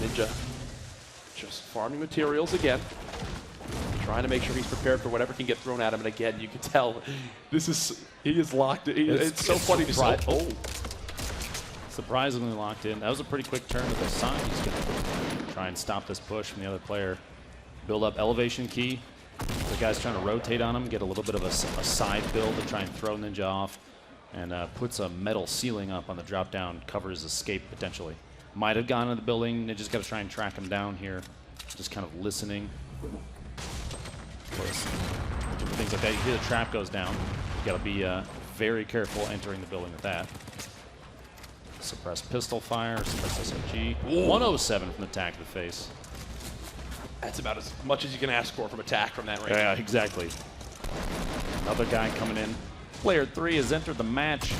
Ninja just farming materials again. Trying to make sure he's prepared for whatever can get thrown at him. And again, you can tell he is locked in. It's so funny to see. Oh. Surprisingly locked in. That was a pretty quick turn to the side. He's going to try and stop this push from the other player. Build up elevation key. The guy's trying to rotate on him, get a little bit of a side build to try and throw Ninja off, and puts a metal ceiling up on the drop down, covers escape potentially. Might have gone into the building. Ninja's got to try and track him down here. Just kind of listening. Of course, things like that. You hear the trap goes down. You got to be very careful entering the building with that. Suppress pistol fire, suppress SMG. 107 from the attack to the face. That's about as much as you can ask for from attack from that range. Yeah, exactly. Another guy coming in. Player 3 has entered the match.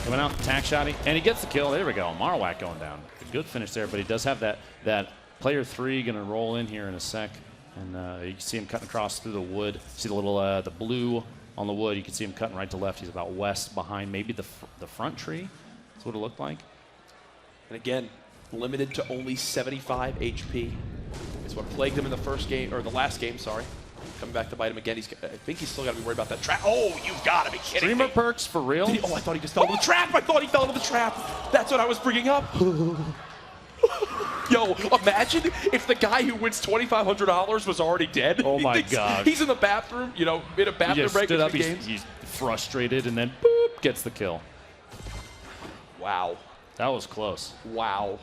Coming out, attack shot, and he gets the kill. There we go. Marowak going down. Good finish there, but he does have that player 3 going to roll in here in a sec. And you can see him cutting across through the wood. See the little the blue on the wood. You can see him cutting right to left. He's about west behind maybe the front tree. That's what it looked like. And again, limited to only 75 HP. It's what plagued him in the first game, or the last game, sorry. Coming back to bite him again. I think he's still got to be worried about that trap. Oh, you've got to be kidding Streamer me. perks for real? Oh, I thought he just fell into the trap. I thought he fell into the trap. That's what I was bringing up. Yo, imagine if the guy who wins $2,500 was already dead. Oh my God. He's in the bathroom, you know, in a bathroom break stood up, games. he's frustrated, and then boop, gets the kill. Wow. That was close. Wow.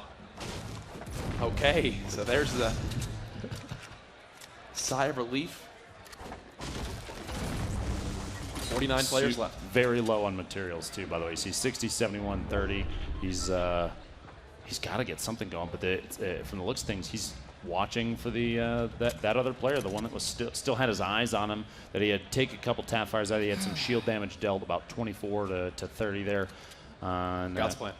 Okay, so there's the sigh of relief. 49 players left. Very low on materials too, by the way. You see 60, 71, 30. He's got to get something going, but from the looks of things, he's watching for the that other player, the one that was still had his eyes on him, that he had taken a couple tap fires out. He had some shield damage dealt, about 24 to 30 there. God's plan.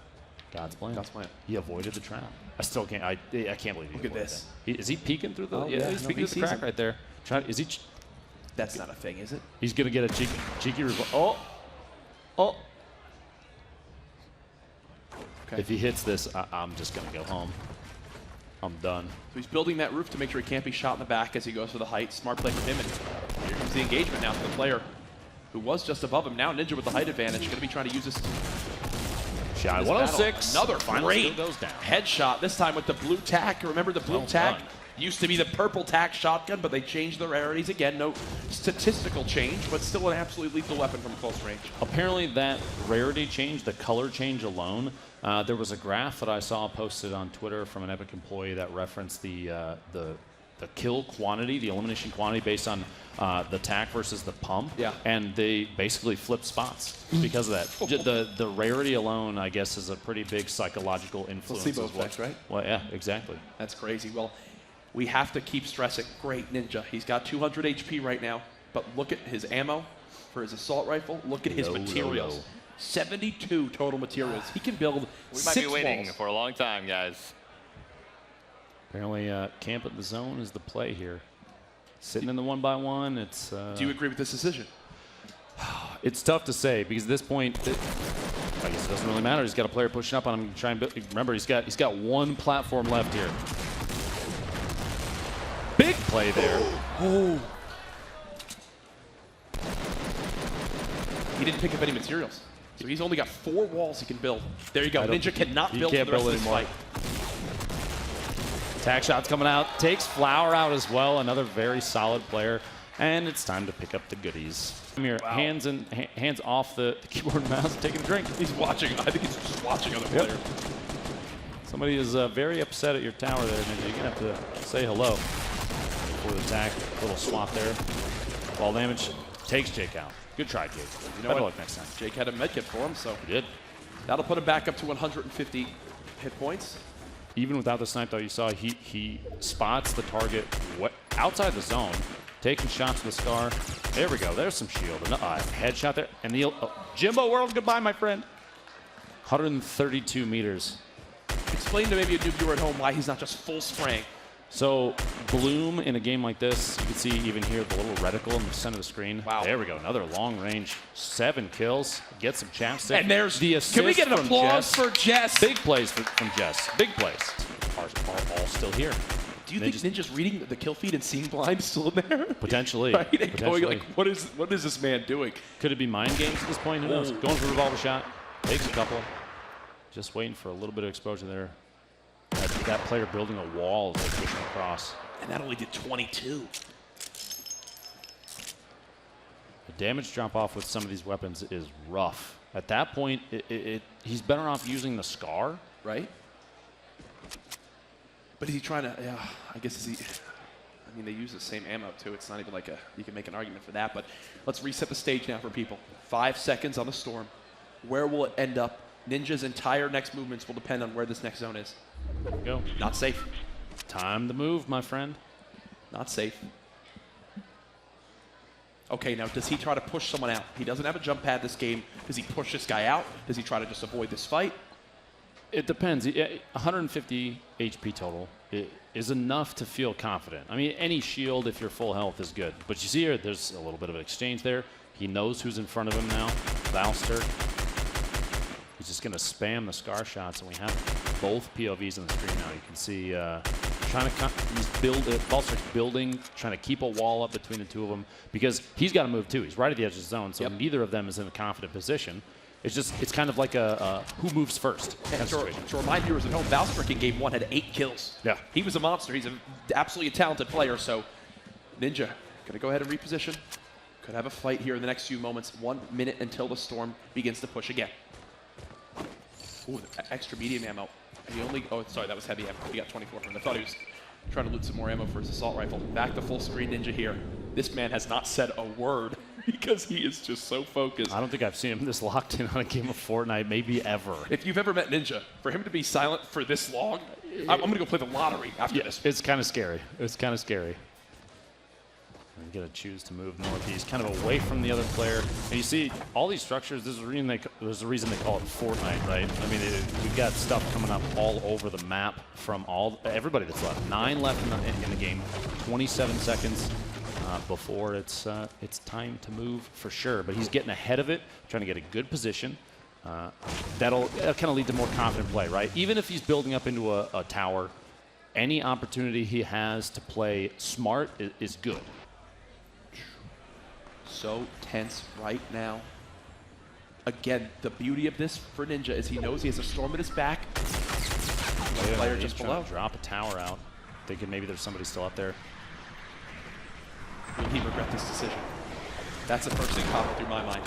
God's plan. God's plan. He avoided the trap. I still can't. I can't believe he Look at this. Is he peeking through the? Oh, yeah, he's peeking through the crack right there. Is he? That's not a thing, is it? He's gonna get a cheeky oh. Okay. If he hits this, I'm just gonna go home. I'm done. So he's building that roof to make sure he can't be shot in the back as he goes for the height. Smart play for him, and here comes the engagement now for the player who was just above him. Now Ninja with the height advantage, going to be trying to use this. Shot 106. Another great goes down. Headshot, this time with the blue tack. Remember the blue tack? Used to be the purple tack shotgun, but they changed the rarities again. No statistical change, but still an absolutely lethal weapon from close range. Apparently that rarity change, the color change alone, there was a graph that I saw posted on Twitter from an Epic employee that referenced the kill quantity, the elimination quantity based on the tack versus the pump. Yeah. And they basically flipped spots because of that. The rarity alone, I guess, is a pretty big psychological influence. Placebo effect, right? Well, yeah, exactly. That's crazy. Well, we have to keep stressing. Great Ninja. He's got 200 HP right now, but look at his ammo for his assault rifle. Look at his materials. 72 total materials. He can build 6 We might be waiting walls. for a long time, guys. Apparently, camp at the zone is the play here. Sitting in the 1-by-1, it's... Do you agree with this decision? It's tough to say because at this point, I guess it doesn't really matter. He's got a player pushing up on him. Try and remember, he's got one platform left here. Big play there. Oh. He didn't pick up any materials. So he's only got 4 walls he can build. There you go. Ninja cannot build for the rest of this fight. Attack shots coming out. Takes Flower out as well. Another very solid player. And it's time to pick up the goodies. Come here, Wow. hands off the keyboard and mouse, taking a drink. He's watching. I think he's just watching other players. Somebody is very upset at your tower there, Ninja. You're going to have to say hello. For the attack, little swap there. Ball damage takes Jake out. Good try, Jake. You know Better what? luck next time. Jake had a medkit for him, so He did. that'll put him back up to 150 hit points. Even without the snipe, though, you saw he spots the target outside the zone, taking shots with the Scar. There we go. There's some shield. Headshot there. And the Jimbo World, goodbye, my friend. 132 meters. Explain to maybe a new viewer at home why he's not just full spraying. So Bloom in a game like this, you can see even here the little reticle in the center of the screen. Wow. There we go, another long range, 7 kills, get some chapstick. And there's the assist. Can we get an from applause Jess. for Jess? Big plays from Jess, big plays. Are all still here. Do you think Ninja's reading the kill feed and seeing blind still in there? Potentially. Right? And Potentially. going like, what is this man doing? Could it be mind games at this point? Who knows? Going for a revolver shot, takes a couple. Just waiting for a little bit of exposure there. That player building a wall as they push him across. And that only did 22. The damage drop off with some of these weapons is rough. At that point, he's better off using the Scar. Right? But is he trying to, yeah, I guess is he, I mean, they use the same ammo too. It's not even like you can make an argument for that, but let's reset the stage now for people. 5 seconds on the storm. Where will it end up? Ninja's entire next movements will depend on where this next zone is. There we go. Not safe. Time to move, my friend. Not safe. Okay, now does he try to push someone out? He doesn't have a jump pad this game. Does he push this guy out? Does he try to just avoid this fight? It depends. 150 HP total is enough to feel confident. I mean, any shield, if you're full health, is good. But you see here, there's a little bit of an exchange there. He knows who's in front of him now. Valster. He's just going to spam the Scar shots, and we have both POVs on the screen now. You can see Valster's building, trying to keep a wall up between the two of them because he's got to move too. He's right at the edge of the zone, so neither of them is in a confident position. It's kind of like a who moves first. To remind viewers at home, Valstrik in game 1 had 8 kills. Yeah. He was a monster. He's absolutely a talented player. So Ninja going to go ahead and reposition. Could have a fight here in the next few moments. 1 minute until the storm begins to push again. Ooh, extra medium ammo. He only, oh, sorry, that was heavy ammo. He got 24 from it. I thought he was trying to loot some more ammo for his assault rifle. Back to full screen Ninja here. This man has not said a word because he is just so focused. I don't think I've seen him this locked in on a game of Fortnite, maybe ever. If you've ever met Ninja, for him to be silent for this long, I'm going to go play the lottery after this. It's kind of scary. It's kind of scary. You got to choose to move northeast, kind of away from the other player. And you see all these structures. There's a reason they call it Fortnite, right? I mean, we've got stuff coming up all over the map from everybody that's left. 9 left in the game. 27 seconds before it's time to move for sure. But he's getting ahead of it, trying to get a good position. That'll kind of lead to more confident play, right? Even if he's building up into a tower, any opportunity he has to play smart is good. So tense right now. Again, the beauty of this for Ninja is he knows he has a storm at his back. One player just below. Drop a tower out, thinking maybe there's somebody still up there. Will he regret this decision? That's the first thing popping through my mind.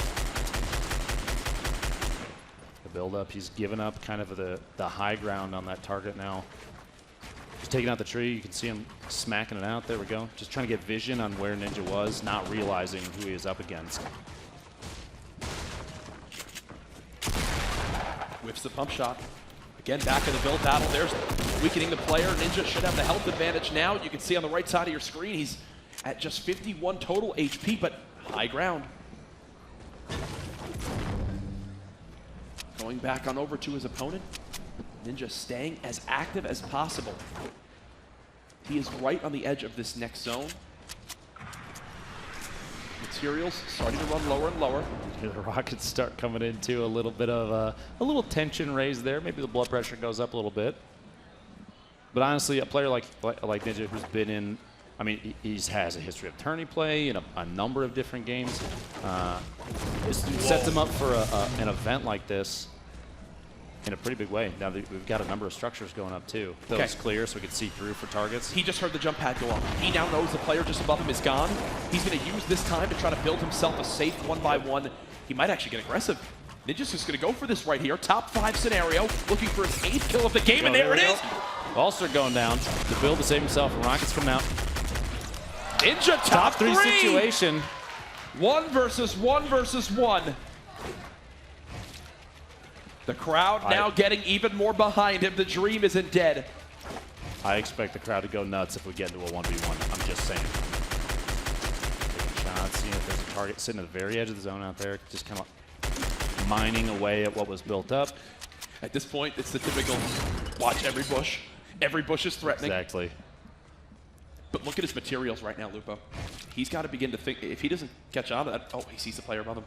The build-up, he's given up kind of the high ground on that target now. Just taking out the tree, you can see him smacking it out. There we go. Just trying to get vision on where Ninja was, not realizing who he is up against. Whips the pump shot. Again, back in the build battle. There's weakening the player. Ninja should have the health advantage now. You can see on the right side of your screen, he's at just 51 total HP, but high ground. Going back on over to his opponent. Ninja staying as active as possible. He is right on the edge of this next zone. Materials starting to run lower and lower. The rockets start coming into a little bit of a little tension raised there. Maybe the blood pressure goes up a little bit. But honestly, a player like Ninja, who's been in, I mean, he has a history of tourney play in a number of different games. It sets him up for an event like this in a pretty big way. Now we've got a number of structures going up too. Those clear so we can see through for targets. He just heard the jump pad go off. He now knows the player just above him is gone. He's going to use this time to try to build himself a safe 1-by-1. He might actually get aggressive. Ninja's just going to go for this right here. Top 5 scenario, looking for his 8th kill of the game, and there it is. Ulster going down to build to save himself, and Rockets coming out. Ninja top 3 situation. 1 versus 1 versus 1. The crowd now getting even more behind him. The dream isn't dead. I expect the crowd to go nuts if we get into a 1v1. I'm just saying. Taking shots, seeing if there's a target sitting at the very edge of the zone out there, just kind of mining away at what was built up. At this point, it's the typical watch every bush. Every bush is threatening. Exactly. But look at his materials right now, Lupo. He's got to begin to think, if he doesn't catch on to that, oh, he sees the player above him.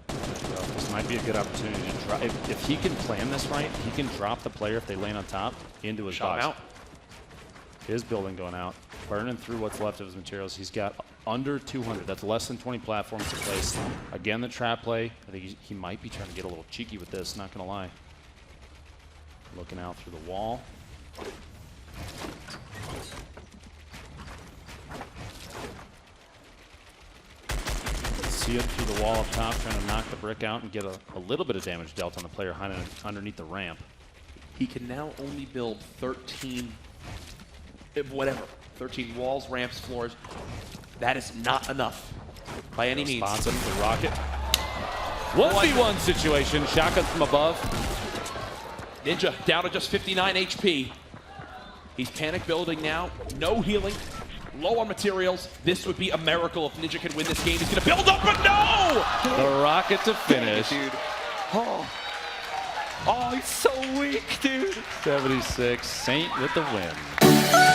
This might be a good opportunity to drop. If he can plan this right, he can drop the player if they land on top into his Shot box. him out. His building going out, burning through what's left of his materials. He's got under 200. That's less than 20 platforms to place. Again, the trap play. I think he might be trying to get a little cheeky with this, not going to lie. Looking out through the wall. See it through the wall up top, trying to knock the brick out and get a little bit of damage dealt on the player underneath the ramp. He can now only build 13, whatever, 13 walls, ramps, floors. That is not enough by any means. Spots him, the rocket. 1v1 situation, shotgun from above. Ninja down to just 59 HP. He's panic building now, no healing, low on materials. This would be a miracle if Ninja can win this game. He's gonna build up, but no! The rocket to finish. Dude. Oh, he's so weak, dude. 76, Saint with the win.